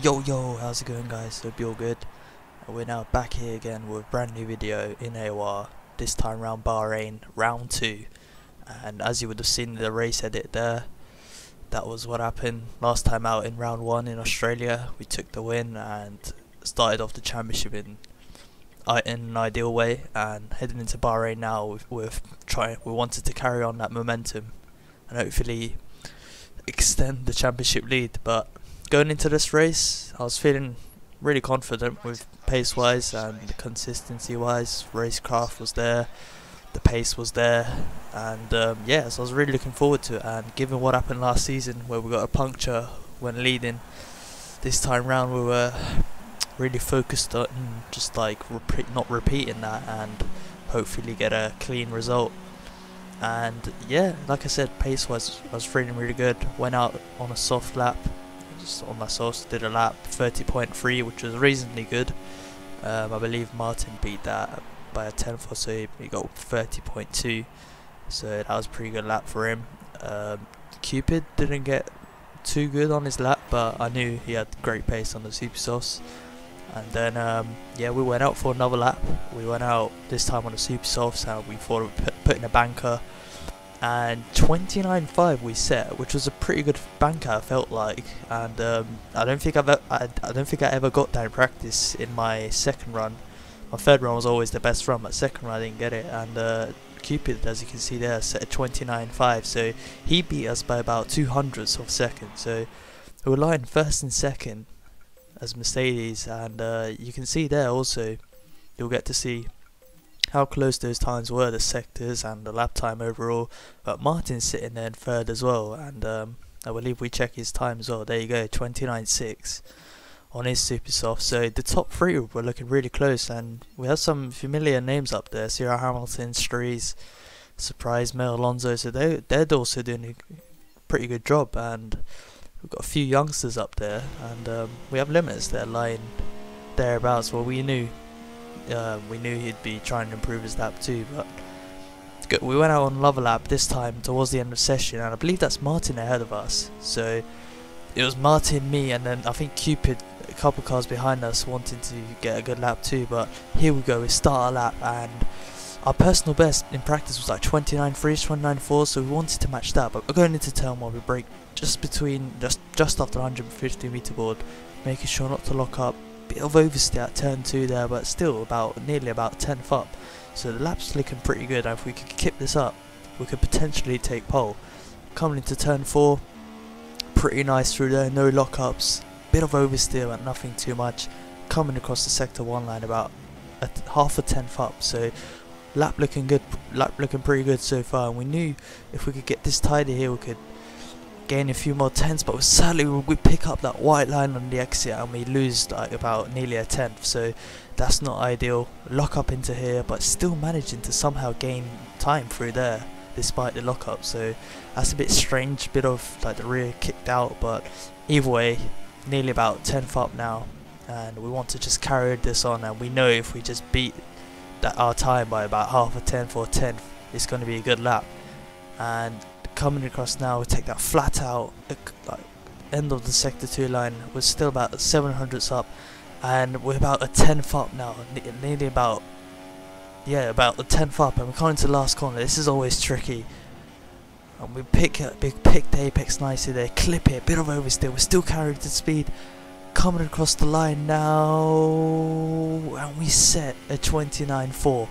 Yo, how's it going, guys? Hope you're all good. We're now back here again with a brand new video in AOR, this time round Bahrain, round 2. And as you would have seen in the race edit there, that was what happened last time out in round 1 in Australia. We took the win and started off the championship in an ideal way, and heading into Bahrain now we wanted to carry on that momentum and hopefully extend the championship lead. But going into this race, I was feeling really confident with pace wise and consistency wise. Racecraft was there, the pace was there, and yeah, so I was really looking forward to it. And given what happened last season where we got a puncture when leading, this time round we were really focused on just like not repeating that and hopefully get a clean result. And yeah, like I said, pace wise I was feeling really good. Went out on a soft lap, just on my soft, did a lap 30.3, which was reasonably good. I believe Martin beat that by a tenth or so. He got 30.2, so that was a pretty good lap for him. Cupid didn't get too good on his lap, but I knew he had great pace on the super softs. And then yeah, we went out for another lap. We went out this time on the super softs and we thought of putting a banker, and 29.5 we set, which was a pretty good banker, I felt like. And I don't think I ever got that in practice in my second run. My third run was always the best run, but second run I didn't get it. And Cupid, as you can see there, set a 29.5, so he beat us by about 200ths of a second. So we were lying first and second as Mercedes, and you can see there also, you'll get to see how close those times were, the sectors and the lap time overall. But Martin's sitting there in third as well, and I believe we check his time as well. There you go, 29.6 on his super soft. So the top three were looking really close, and we have some familiar names up there: Sierra Hamilton, Strees, Surprise, Mel Alonso. So they're also doing a pretty good job, and we've got a few youngsters up there, and we have limits there lying thereabouts. Well, we knew he'd be trying to improve his lap too, but we went out on another lap this time towards the end of the session, and I believe that's Martin ahead of us. So it was Martin, me, and then I think Cupid, a couple cars behind us, wanting to get a good lap too. But here we go, we start our lap, and our personal best in practice was like 29.3, 29.4, so we wanted to match that. But going into turn 1, we brake just after the 150 meter board, making sure not to lock up. Bit of oversteer at turn 2 there, but still nearly about 10th up. So the lap's looking pretty good, and if we could keep this up, we could potentially take pole. Coming into turn 4, pretty nice through there, no lockups. Bit of oversteer, but nothing too much. Coming across the sector 1 line, about half a 10th up. So lap looking good, pretty good so far. And we knew if we could get this tidy here, we could gain a few more tenths, but sadly we pick up that white line on the exit and we lose like about nearly a tenth, so that's not ideal. Lock up into here, but still managing to somehow gain time through there despite the lockup, so that's a bit strange, bit of like the rear kicked out. But either way, nearly about 10th up now, and we want to just carry this on, and we know if we just beat our time by about half a tenth or 10th, it's going to be a good lap. And coming across now, we take that flat out, like end of the sector 2 line. We're still about 700ths up, and we're about a 10th up now, nearly about the 10th up, and we're coming to the last corner. This is always tricky, and we pick the apex nicely there, clip it, bit of oversteer, we're still carrying the speed. Coming across the line now, and we set a 29.4,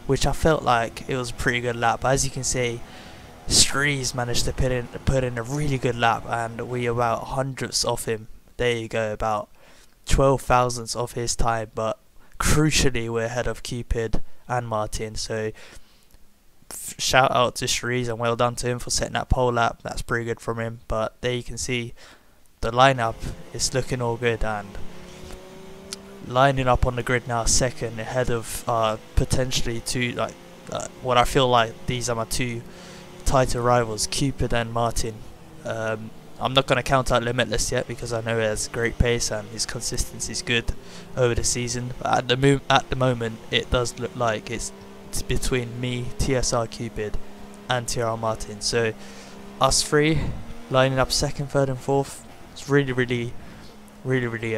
which I felt like it was a pretty good lap. But as you can see, Strees managed to put in a really good lap, and we about hundredths off him. There you go, about 12 thousandths off his time, but crucially we're ahead of Cupid and Martin. So shout out to Strees, and well done to him for setting that pole lap. That's pretty good from him. But there you can see the lineup is looking all good, and lining up on the grid now second, ahead of potentially two, what I feel like these are my two tighter rivals, Cupid and Martin. I'm not going to count out Limitless yet, because I know he has great pace and his consistency is good over the season. But at the moment, it does look like it's between me, TSR Cupid, and TR Martin. So us three lining up second, third, and fourth. It's really really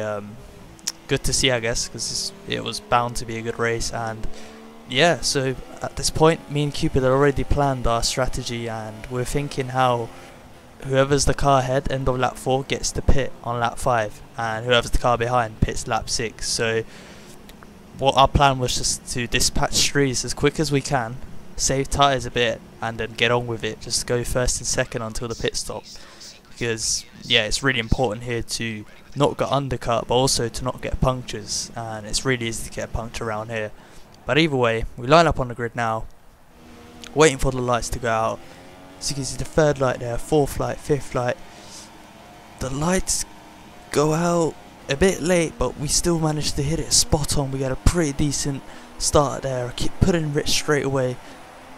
good to see, I guess, because it was bound to be a good race. And yeah, so at this point me and Cupid had already planned our strategy, and we're thinking how whoever's the car ahead end of lap 4 gets to pit on lap 5, and whoever's the car behind pits lap 6. So what our plan was just to dispatch Streets as quick as we can, save tyres a bit, and then get on with it. Just go first and second until the pit stop, because yeah, it's really important here to not get undercut, but also to not get punctures, and it's really easy to get a puncture around here. But either way, we line up on the grid now, waiting for the lights to go out. So you can see the third light there, fourth light, fifth light. The lights go out a bit late, but we still managed to hit it spot on. We got a pretty decent start there. I keep putting Rich straight away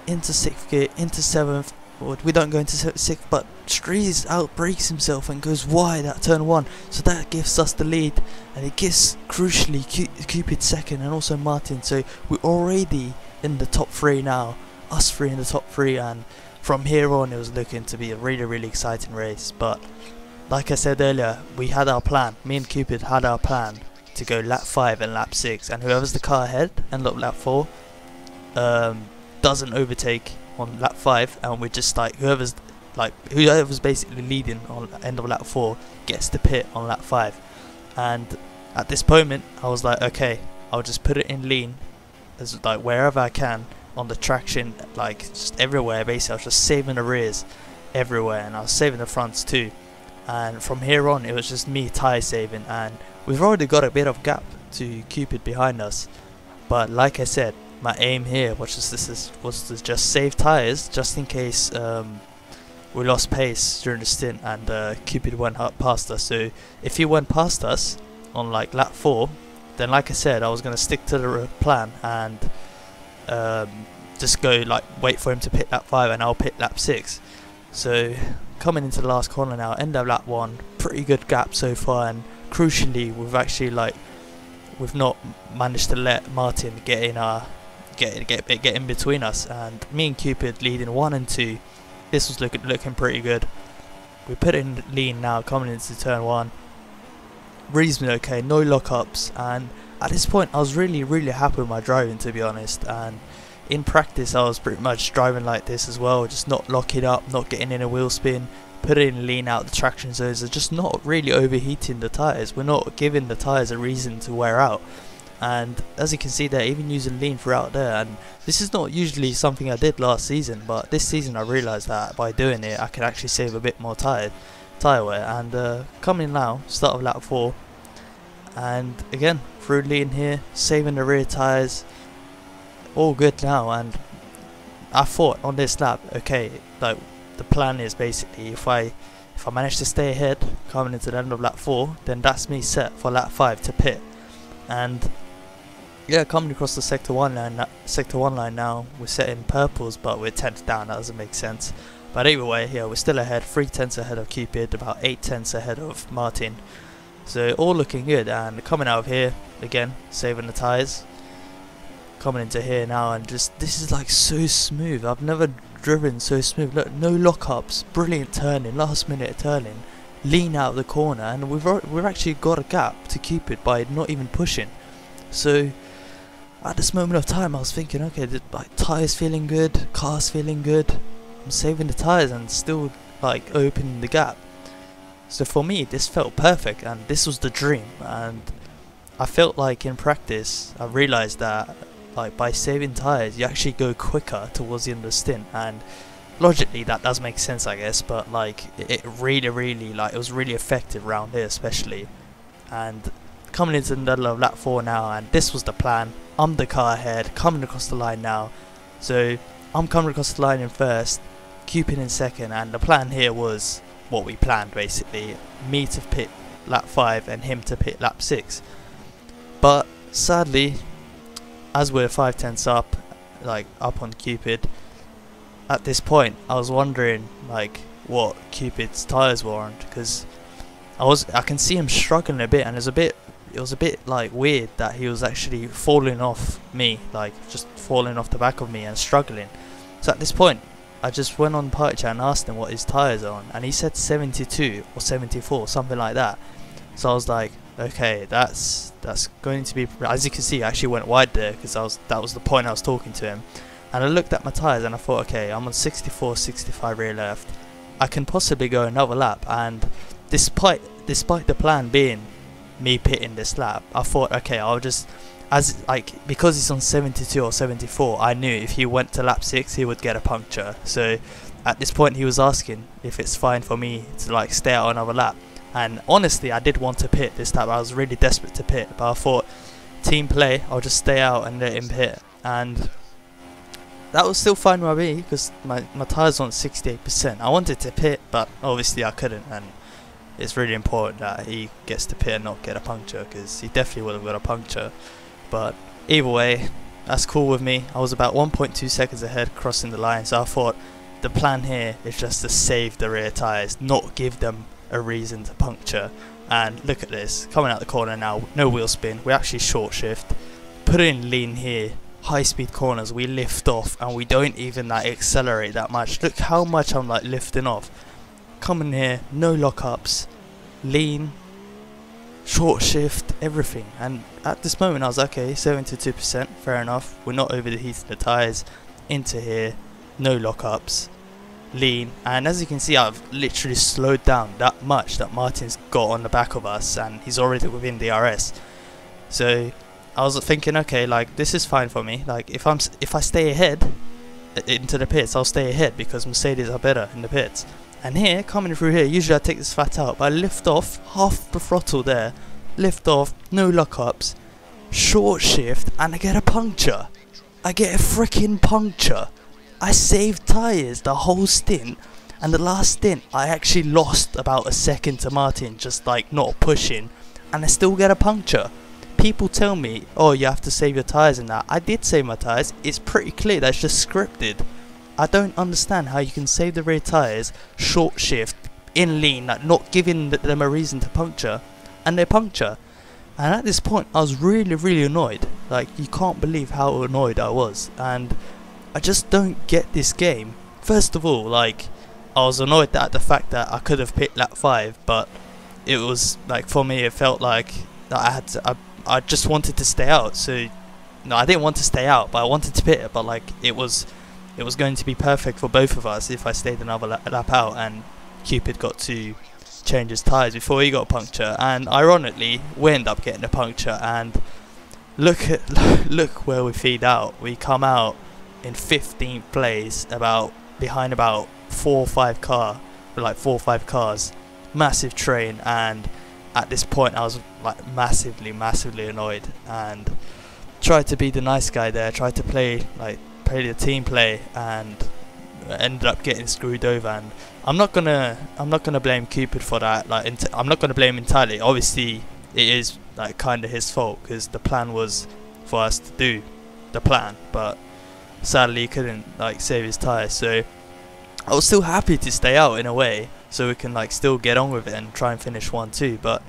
into 6th gear, into 7th. We don't go into 6th, but Strees outbrakes himself and goes wide at turn 1. So that gives us the lead, and it gives crucially Cupid second and also Martin. So we're already in the top 3 now, us 3 in the top 3, and from here on it was looking to be a really exciting race. But like I said earlier, we had our plan. Me and Cupid had our plan to go lap 5 and lap 6, and whoever's the car ahead and lap 4 doesn't overtake on lap 5, and we're just like whoever's basically leading on end of lap 4 gets to pit on lap 5. And at this moment I was like, okay, I'll just put it in lean as like wherever I can on the traction, like just everywhere. Basically I was just saving the rears everywhere, and I was saving the fronts too. And from here on it was just me tyre saving, and we've already got a bit of gap to Cupid behind us. But like I said, my aim here was to just save tyres, just in case we lost pace during the stint and Cupid went past us. So if he went past us on like lap 4, then like I said, I was going to stick to the plan and just go like wait for him to pit lap 5, and I'll pit lap 6. So coming into the last corner now, end of lap 1, pretty good gap so far, and crucially we've not managed to let Martin get in between us, and me and Cupid leading 1 and 2. This was looking pretty good. We put in lean now coming into turn 1, reasonably okay, no lockups, and at this point I was really happy with my driving, to be honest. And in practice I was pretty much driving like this as well, just not locking up, not getting in a wheel spin, putting in lean out the traction zones, and just not really overheating the tyres. We're not giving the tyres a reason to wear out. And as you can see there, even using lean throughout there, and this is not usually something I did last season, but this season I realised that by doing it I could actually save a bit more tyre wear. And coming now, start of lap 4, and again through lean here, saving the rear tyres, all good now. And I thought on this lap, okay, like the plan is basically if I manage to stay ahead coming into the end of lap 4, then that's me set for lap 5 to pit. And yeah, coming across the sector 1 line now, we're set in purples, but we're 10th down. That doesn't make sense. But either way, yeah, we're still ahead, 3 tenths ahead of Cupid, about 8 tenths ahead of Martin. So all looking good. And coming out of here again, saving the tyres, coming into here now, and just this is like so smooth. I've never driven so smooth. Look, no lockups, brilliant turning, last minute turning, lean out of the corner, and we've actually got a gap to Cupid by not even pushing. So at this moment of time I was thinking, okay, like tyres feeling good, car's feeling good, I'm saving the tyres and still like opening the gap. So for me this felt perfect, and this was the dream. And I felt like in practice I realised that like by saving tyres you actually go quicker towards the end of the stint, and logically that does make sense, I guess, but like it really like it was really effective around here especially. And coming into the middle of lap 4 now, and this was the plan. I'm the car ahead, coming across the line now, so I'm coming across the line in first, Cupid in second, and the plan here was what we planned basically, me to pit lap 5 and him to pit lap 6. But sadly, as we're 5 tenths up, like up on Cupid, at this point I was wondering like what Cupid's tyres were on, because I can see him struggling a bit, and it was a bit like weird that he was actually falling off me, like just falling off the back of me and struggling. So at this point I just went on party chat and asked him what his tyres are on, and he said 72 or 74, something like that. So I was like, okay, that's going to be, as you can see, I actually went wide there because that was the point I was talking to him. And I looked at my tyres and I thought, okay, I'm on 64, 65 rear left. I can possibly go another lap. And despite the plan being me pitting this lap, I thought, okay, I'll just, because he's on 72 or 74, I knew if he went to lap 6 he would get a puncture. So at this point he was asking if it's fine for me to like stay out another lap. And honestly, I did want to pit this time. I was really desperate to pit, but I thought, team play, I'll just stay out and let him pit. And that was still fine by me because my tyres on 68%. I wanted to pit, but obviously I couldn't. And it's really important that he gets to pit and not get a puncture, because he definitely would have got a puncture. But either way, that's cool with me. I was about 1.2 seconds ahead crossing the line, so I thought the plan here is just to save the rear tyres, not give them a reason to puncture. And look at this, coming out the corner now, no wheel spin, we actually short shift, put in lean here, high speed corners, we lift off, and we don't even like accelerate that much. Look how much I'm like lifting off. Coming here, no lockups, lean, short shift, everything. And at this moment I was okay, 72%, fair enough, we're not overheating the tyres. Into here, no lockups, lean, and as you can see, I've literally slowed down that much that Martin's got on the back of us, and he's already within the RS. So I was thinking, okay, like this is fine for me. Like if I stay ahead into the pits, I'll stay ahead because Mercedes are better in the pits. And here, coming through here, usually I take this flat out, but I lift off half the throttle there, lift off, no lockups, short shift, and I get a puncture. I get a freaking puncture. I saved tyres the whole stint, and the last stint I actually lost about a second to Martin, just like not pushing, and I still get a puncture. People tell me, oh, you have to save your tyres and that. I did save my tyres. It's pretty clear that's just scripted. I don't understand how you can save the rear tyres, short shift, in lean, like not giving them a reason to puncture, and they puncture. And at this point I was really annoyed. Like, you can't believe how annoyed I was, and I just don't get this game. First of all, like, I was annoyed at the fact that I could have picked lap 5, but it was like, for me it felt like that I just wanted to stay out. So no, I didn't want to stay out, but I wanted to pit, but like it was going to be perfect for both of us if I stayed another lap out, and Cupid got to change his tyres before he got a puncture. And ironically, we end up getting a puncture, and look where we feed out. We come out in 15th place, behind about 4 or 5 cars, massive train. And at this point I was like massively annoyed, and tried to be the nice guy there, tried to play the team play, and ended up getting screwed over. And I'm not gonna blame Cupid for that. Like, I'm not gonna blame him entirely. Obviously it is like kind of his fault, because the plan was for us to do the plan, but sadly he couldn't like save his tyres. So I was still happy to stay out in a way, so we can like still get on with it and try and finish 1-2. But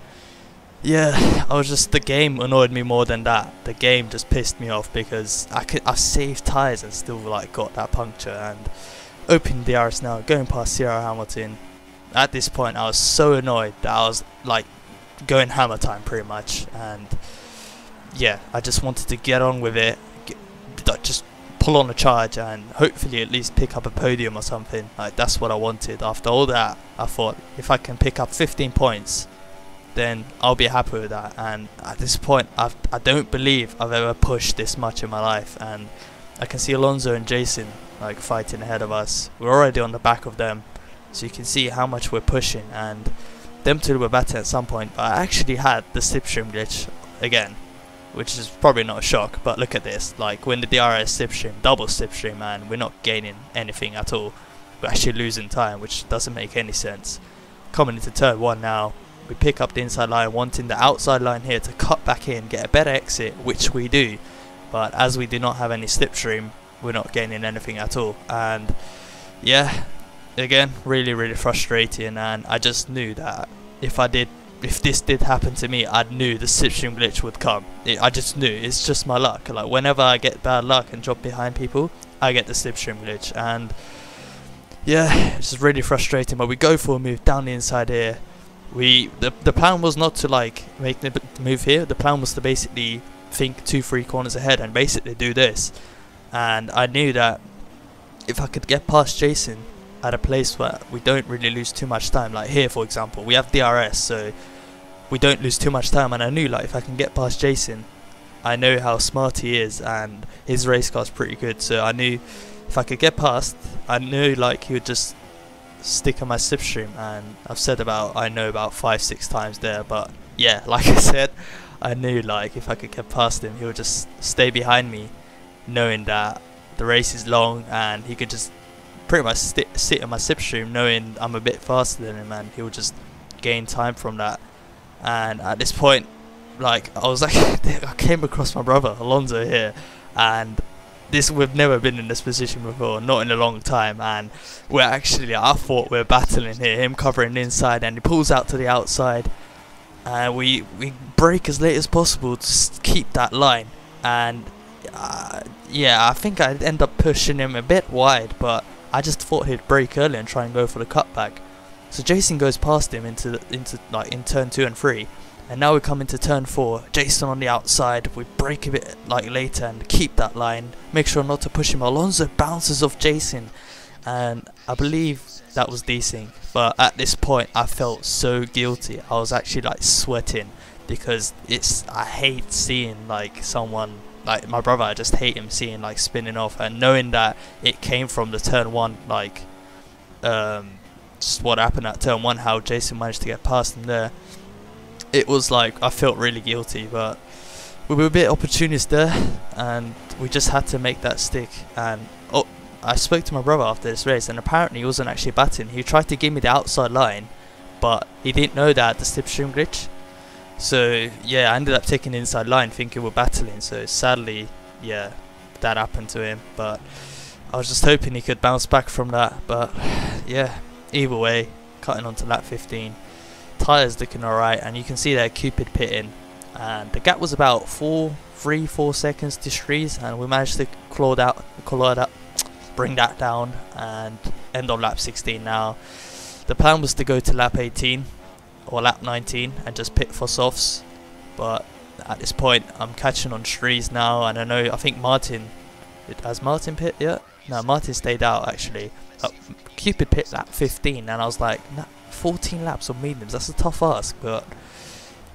yeah, the game annoyed me more than that. The game just pissed me off, because I saved tyres and still like got that puncture. And opening the RS now, going past Sierra Hamilton, at this point I was so annoyed that I was like going hammer time pretty much. And yeah, I just wanted to get on with it, just pull on a charge and hopefully at least pick up a podium or something. Like, that's what I wanted. After all that, I thought if I can pick up 15 points, then I'll be happy with that. And at this point, I don't believe I've ever pushed this much in my life. And I can see Alonso and Jason like fighting ahead of us. We're already on the back of them, so you can see how much we're pushing, and them two were better at some point. But I actually had the slipstream glitch again, which is probably not a shock, but look at this. Like, when the DRS slipstream, double slipstream, man, we're not gaining anything at all. We're actually losing time, which doesn't make any sense. Coming into turn 1 now, we pick up the inside line, wanting the outside line here to cut back in, get a better exit, which we do. But as we do not have any slipstream, we're not gaining anything at all. And yeah, again, really frustrating. And I just knew that if this did happen to me, I knew the slipstream glitch would come. I just knew. It's just my luck. Like, whenever I get bad luck and drop behind people, I get the slipstream glitch. And yeah, it's just really frustrating. But we go for a move down the inside here, the plan was not to like make the move here. The plan was to basically think 2-3 corners ahead and basically do this. And I knew that if I could get past Jason at a place where we don't really lose too much time, like here for example, we have DRS, so we don't lose too much time. And I knew like if I can get past Jason, I know how smart he is and his race car's pretty good, so I knew if I could get past, I knew like he would just stick on my slipstream. And I've said I know about 5-6 times there, but yeah, like I said, I knew like if I could get past him, he would just stay behind me, knowing that the race is long and he could just pretty much sit on my slipstream, knowing I'm a bit faster than him, and he would just gain time from that. And at this point, like I was like, I came across my brother Alonso here, and we've never been in this position before, not in a long time, and we're actually, I thought we're battling here, him covering the inside, and he pulls out to the outside, and we brake as late as possible to keep that line. And yeah, I think I'd end up pushing him a bit wide, but I just thought he'd brake early and try and go for the cutback. So Jason goes past him into like in turn 2 and 3, and now we come into turn 4. Jason on the outside, we brake a bit like later and keep that line, make sure not to push him. Alonso bounces off Jason, and I believe that was decent. But at this point, I felt so guilty. I was actually like sweating, because I hate seeing like someone like my brother. I just hate him seeing like spinning off, and knowing that it came from the turn 1, like just what happened at turn 1, how Jason managed to get past him there. It was like I felt really guilty, but we were a bit opportunist there, and we just had to make that stick. And I spoke to my brother after this race, and apparently he wasn't actually batting. He tried to give me the outside line, but he didn't know that the slipstream glitch. So yeah, I ended up taking the inside line thinking we're battling. So sadly, yeah, that happened to him. But I was just hoping he could bounce back from that. But yeah, either way, cutting on to lap 15. Tyres looking alright, and you can see there Cupid pitting, and the gap was about 3-4 seconds to Shrees, and we managed to bring that down and end on lap 16 now. The plan was to go to lap 18 or lap 19 and just pit for softs, but at this point I'm catching on Shrees now, and I think Martin, has Martin pit yet? No, Martin stayed out actually. Cupid pit lap 15, and I was like, nah, 14 laps on mediums, that's a tough ask. But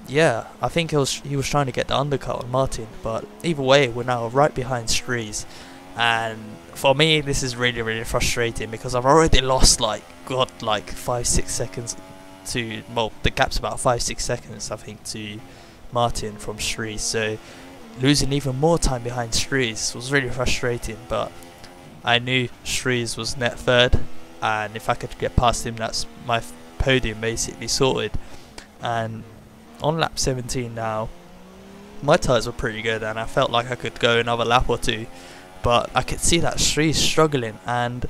yeah, I think he was trying to get the undercut on Martin. But either way, we're now right behind Shrees, and for me this is really frustrating, because I've already lost like 5-6 seconds to, well, the gap's about 5-6 seconds I think to Martin from Shrees, so losing even more time behind Shrees was really frustrating. But I knew Shrees was net third, and if I could get past him, that's my podium basically sorted. And on lap 17 now, my tyres were pretty good, and I felt like I could go another lap or two, but I could see that Shrees struggling. And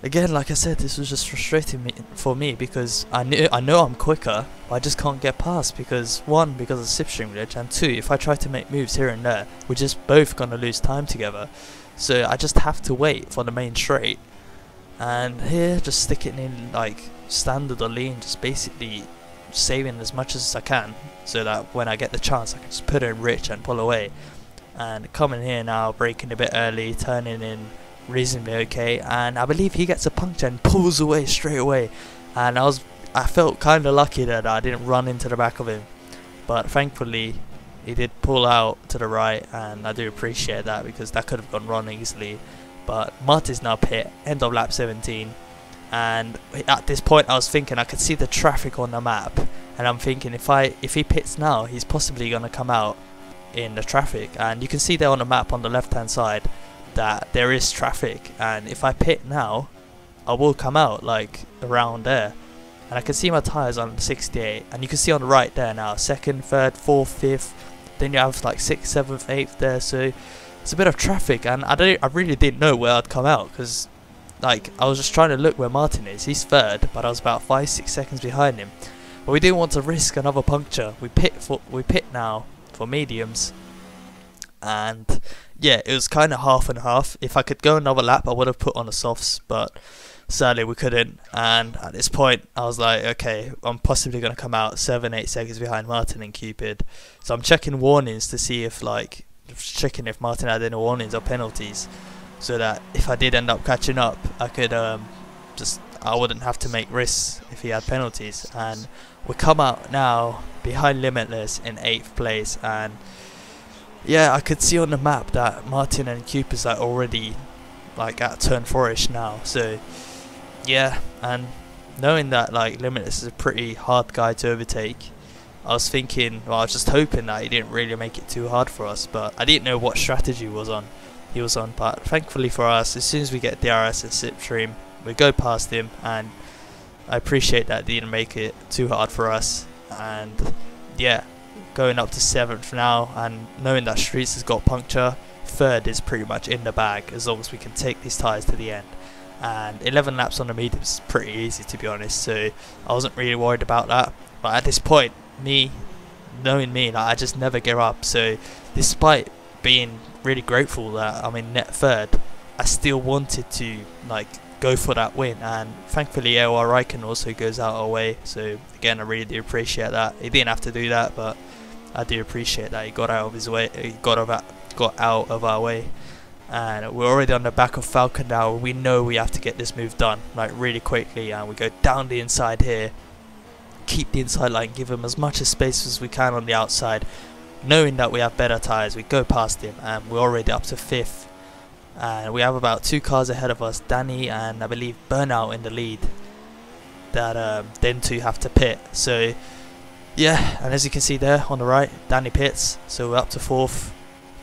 again, like I said, this was just frustrating for me, because I know I'm quicker, but I just can't get past, because one, because of the slipstream glitch, and two, if I try to make moves here and there, we're just both gonna lose time together. So I just have to wait for the main straight, and here just stick it in like standard or lean, just basically saving as much as I can, so that when I get the chance I can just put it in rich and pull away. And coming here now, braking a bit early, turning in reasonably okay, and I believe he gets a puncture and pulls away straight away, and I felt kind of lucky that I didn't run into the back of him, but thankfully he did pull out to the right, and I do appreciate that, because that could have gone wrong easily. But Martin's now pit, end of lap 17, and at this point I was thinking I could see the traffic on the map, and I'm thinking if he pits now, he's possibly going to come out in the traffic. And you can see there on the map on the left hand side that there is traffic, and if I pit now I will come out like around there. And I can see my tyres on 68, and you can see on the right there now, 2nd, 3rd, 4th, 5th, then you have like 6th, 7th, 8th there, so it's a bit of traffic. And I really didn't know where I'd come out, because like I was just trying to look where Martin is. He's 3rd, but I was about 5-6 seconds behind him, but we didn't want to risk another puncture. We pit now for mediums, and yeah, it was kind of half and half. If I could go another lap I would have put on the softs, but sadly we couldn't. And at this point I was like, okay, I'm possibly going to come out 7-8 seconds behind Martin and Cupid, so I'm checking warnings to see if checking if Martin had any warnings or penalties, so that if I did end up catching up, I could I wouldn't have to make risks if he had penalties. And we come out now behind Limitless in 8th place, and yeah, I could see on the map that Martin and Cupid's already at turn 4ish now. So yeah, and knowing that Limitless is a pretty hard guy to overtake, I was thinking, well, I was just hoping that he didn't really make it too hard for us, but I didn't know what strategy he was on. But thankfully for us, as soon as we get DRS and Slipstream, we go past him, and I appreciate that he didn't make it too hard for us. And yeah, going up to 7th now, and knowing that Streets has got puncture, 3rd is pretty much in the bag as long as we can take these tyres to the end. And 11 laps on the mediums is pretty easy, to be honest, so I wasn't really worried about that. But at this point, knowing me, I just never give up. So despite being really grateful that I'm in net 3rd, I still wanted to go for that win, and thankfully AOR Raikkonen also goes out our way. So again, I really do appreciate that. He didn't have to do that, but I do appreciate that he got out of his way. He got out of our way, and we're already on the back of Falcon now. We know we have to get this move done really quickly, and we go down the inside here, keep the inside line, give him as much space as we can on the outside, knowing that we have better tyres. We go past him, and we're already up to 5th, and we have about 2 cars ahead of us, Danny and I believe Burnout in the lead, that then 2 have to pit. So yeah, and as you can see there on the right, Danny pits, so we're up to 4th,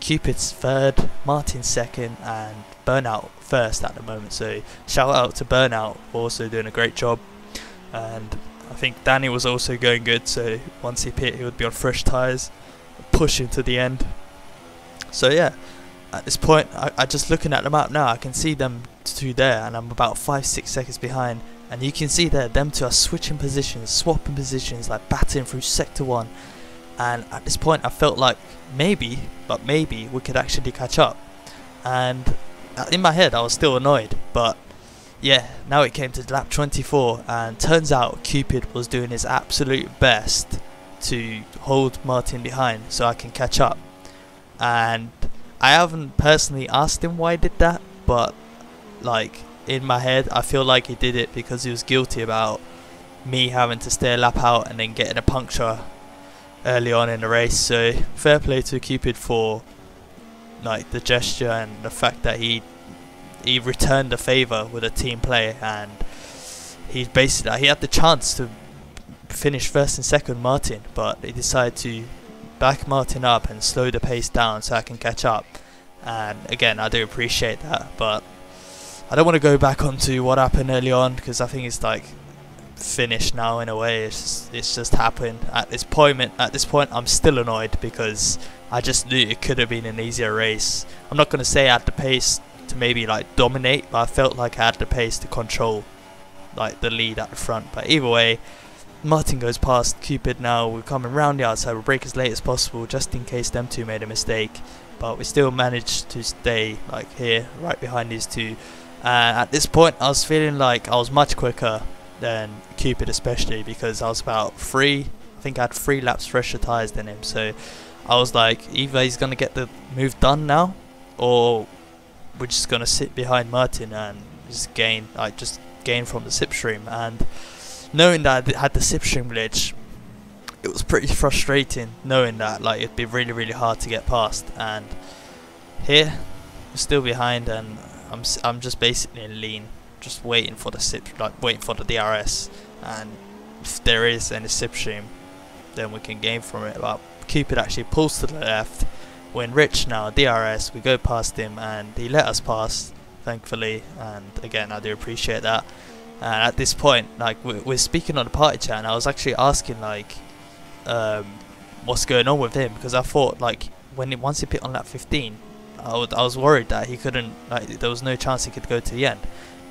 Cupid's 3rd, Martin's 2nd, and Burnout 1st at the moment. So shout out to Burnout for also doing a great job, and I think Danny was also going good, so once he pit he would be on fresh tyres, pushing to the end. So yeah, at this point I just looking at the map now, I can see them 2 there, and I'm about 5-6 seconds behind, and you can see there them 2 are switching positions, swapping positions, batting through sector 1, and at this point I felt like maybe we could actually catch up. And in my head I was still annoyed, but yeah, now it came to lap 24, and turns out Cupid was doing his absolute best to hold Martin behind so I can catch up. And I haven't personally asked him why he did that, but in my head I feel like he did it because he was guilty about me having to stay a lap out and then getting a puncture early on in the race. So fair play to Cupid for the gesture and the fact that he returned the favour with a team play, and he had the chance to finish 1st and 2nd Martin, but he decided to back Martin up and slow the pace down so I can catch up. And again, I do appreciate that, but I don't want to go back onto what happened early on, because I think it's finished now in a way. It's just happened. At this point I'm still annoyed because I just knew it could have been an easier race. I'm not going to say I had the pace to maybe dominate, but I felt like I had the pace to control the lead at the front. But either way, Martin goes past Cupid now. We're coming round the outside, we'll brake as late as possible just in case them 2 made a mistake, but we still managed to stay here right behind these 2. And at this point I was feeling like I was much quicker than Cupid, especially because I was about 3, I think I had 3 laps fresher tyres than him. So I was like, either he's going to get the move done now, or we're just going to sit behind Martin and just gain from the slipstream. And knowing that I had the slipstream glitch, it was pretty frustrating knowing that it'd be really, really hard to get past. And here we're still behind, and I'm just basically in lean, just waiting for the waiting for the DRS, and if there is any slipstream then we can gain from it. But Cupid actually pulls to the left, we're in Rich now, DRS, we go past him, and he let us pass, thankfully, and again I do appreciate that. And at this point, we're speaking on the party chat, and I was actually asking what's going on with him, because I thought once he pit on lap 15, I was worried that he couldn't, there was no chance he could go to the end.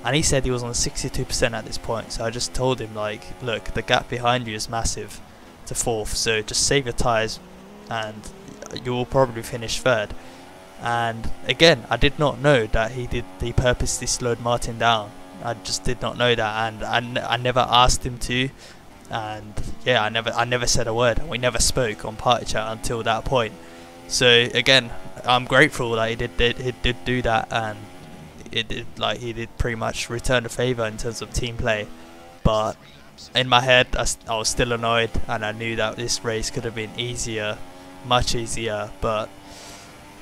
And he said he was on 62% at this point, so I just told him look, the gap behind you is massive to 4th, so just save your tyres and you will probably finish 3rd. And again, I did not know that he purposely slowed Martin down I just did not know that, and I never asked him to, and yeah, I never said a word, and we never spoke on party chat until that point. So again, I'm grateful that he did do that, and he did pretty much return the favour in terms of team play. But in my head, I was still annoyed, and I knew that this race could have been easier, much easier, but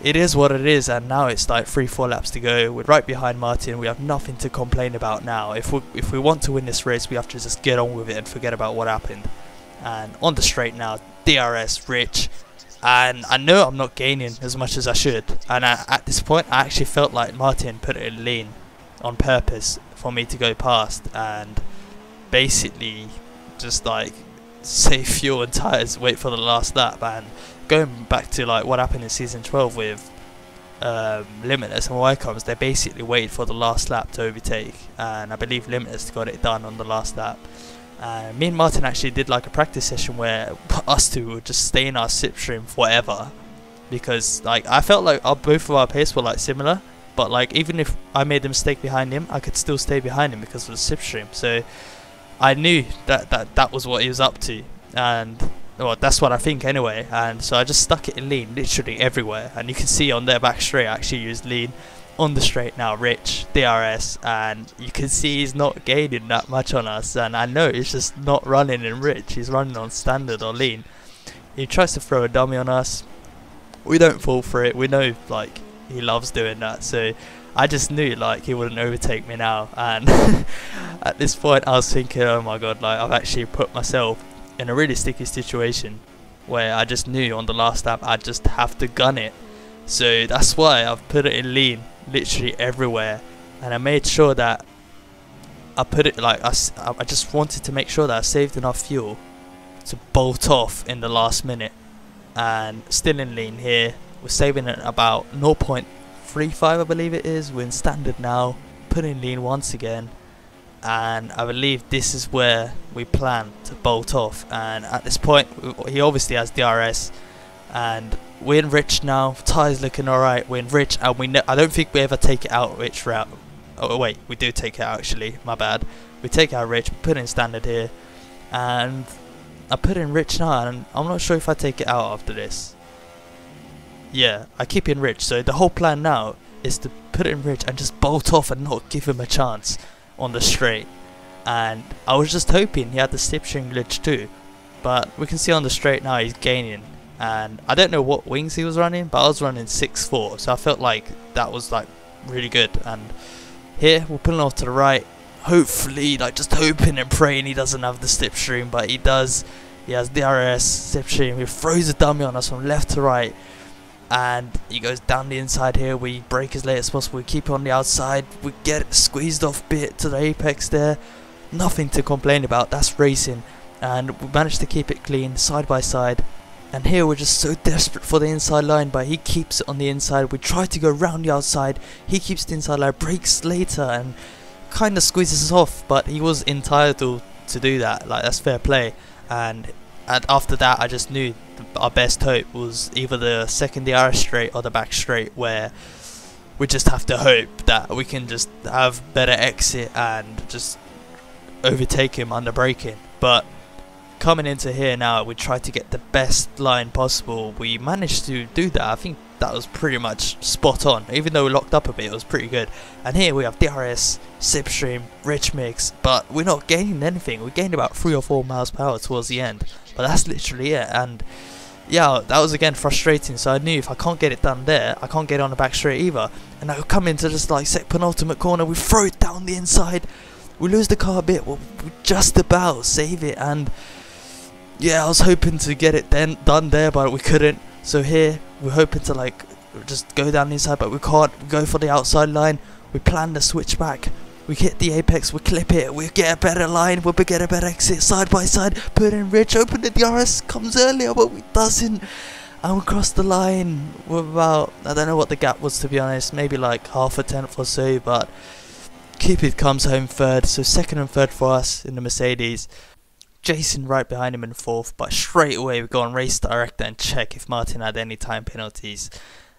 it is what it is. And now it's like 3-4 laps to go. We're right behind Martin. We have nothing to complain about now. If we want to win this race, we have to just get on with it and forget about what happened. And on the straight now, DRS, Rich, and I know I'm not gaining as much as I should. And at this point, I actually felt like Martin put it in lean on purpose for me to go past, and basically just like save fuel and tyres, wait for the last lap. And going back to like what happened in season 12 with Limitless and Wycombs, they basically waited for the last lap to overtake, and I believe Limitless got it done on the last lap. Me and Martin actually did like a practice session where us two would just stay in our slipstream forever, because like I felt like both of our pace were like similar, but like even if I made a mistake behind him, I could still stay behind him because of the slipstream. So I knew that was what he was up to, and well, that's what I think anyway. And so I just stuck it in lean literally everywhere, and you can see on their back straight I actually used lean. On the straight now, Rich, DRS, and you can see he's not gaining that much on us, and I know he's just not running in Rich, he's running on standard or lean. He tries to throw a dummy on us, we don't fall for it, we know like he loves doing that, so I just knew like he wouldn't overtake me now. And at this point I was thinking, oh my god, like I've actually put myself in a really sticky situation where I just knew on the last lap I just have to gun it. So that's why I've put it in lean literally everywhere, and I made sure that I put it like I just wanted to make sure that I saved enough fuel to bolt off in the last minute. And still in lean here, we're saving it about 0.35 I believe it is. We're in standard now, put in lean once again, and I believe this is where we plan to bolt off. And at this point he obviously has DRS, and we're in Rich now, tyres looking alright, we're in Rich, and I don't think we ever take it out Rich route. Oh wait, we do take it out actually, my bad. We take out Rich, put in standard here, and I put in Rich now, and I'm not sure if I take it out after this. Yeah, I keep in Rich, so the whole plan now is to put it in Rich and just bolt off and not give him a chance on the straight. And I was just hoping he had the slipstream glitch too, but we can see on the straight now he's gaining. And I don't know what wings he was running, but I was running 6.4, so I felt like that was like really good. And here we're pulling off to the right, hopefully like just hoping and praying he doesn't have the slipstream, but he does. He has DRS, slipstream, he throws a dummy on us from left to right, and he goes down the inside here. We brake as late as possible, we keep on the outside, we get squeezed off bit to the apex there, nothing to complain about, that's racing. And we managed to keep it clean side by side. And here we're just so desperate for the inside line, but he keeps it on the inside. We try to go round the outside, he keeps the inside line, brakes later and kind of squeezes us off, but he was entitled to do that, like that's fair play. And after that I just knew our best hope was either the second DRS straight or the back straight, where we just have to hope that we can just have better exit and just overtake him under braking. But coming into here now, we tried to get the best line possible. We managed to do that. I think that was pretty much spot on. Even though we locked up a bit, it was pretty good. And here we have DRS, slipstream, rich mix, but we're not gaining anything. We gained about 3 or 4 miles per hour towards the end, but that's literally it. And yeah, that was again frustrating. So I knew if I can't get it done there, I can't get it on the back straight either. And I would come into just like penultimate corner, we throw it down the inside, we lose the car a bit, we just about save it. And yeah, I was hoping to get it done there, but we couldn't. So here we're hoping to like just go down the inside, but we can't. We go for the outside line, we plan the switchback, we hit the apex, we clip it, we get a better line, we get a better exit side by side, put in Rich, open the DRS, comes earlier but it doesn't, and we cross the line with about, I don't know what the gap was to be honest, maybe like half a tenth or so, but Cupid comes home third, so second and third for us in the Mercedes. Jason right behind him in fourth, but straight away we go on race director and check if Martin had any time penalties,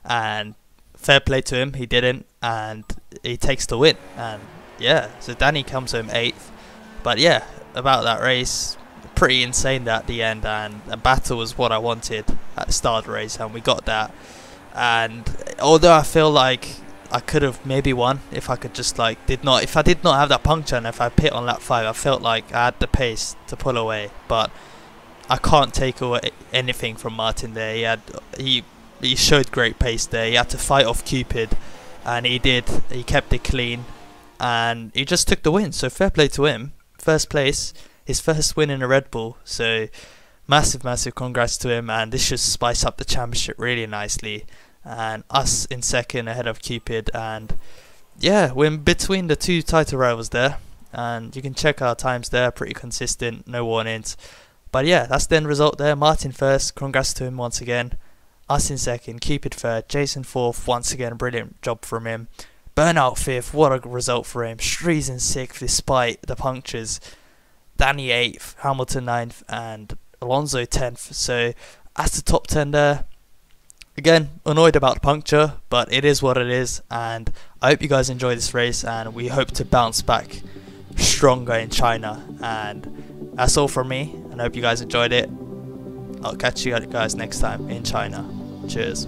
and fair play to him, he didn't, and he takes the win. And yeah, so Danny comes home 8th. But yeah, about that race, pretty insane at the end, and a battle was what I wanted at the start of the race, and we got that. And although I feel like I could have maybe won if I could just like if I did not have that puncture, and if I pit on lap 5, I felt like I had the pace to pull away. But I can't take away anything from Martin there. He showed great pace there. He had to fight off Cupid, and he did. He kept it clean, and he just took the win. So fair play to him. First place, his first win in a Red Bull. So massive congrats to him, and this should spice up the championship really nicely. And us in second ahead of Cupid, and yeah, we're in between the two title rivals there, and you can check our times there, pretty consistent, no warnings. But yeah, that's the end result there. Martin first, congrats to him once again. Us in second, Cupid third, Jason fourth, once again, brilliant job from him. Burnout fifth, what a result for him. Strees in sixth despite the punctures. Danny 8th, Hamilton 9th, and Alonso 10th. So that's the top 10 there. Again, annoyed about the puncture, but it is what it is, and I hope you guys enjoy this race, and we hope to bounce back stronger in China. And that's all from me, and I hope you guys enjoyed it. I'll catch you guys next time in China. Cheers.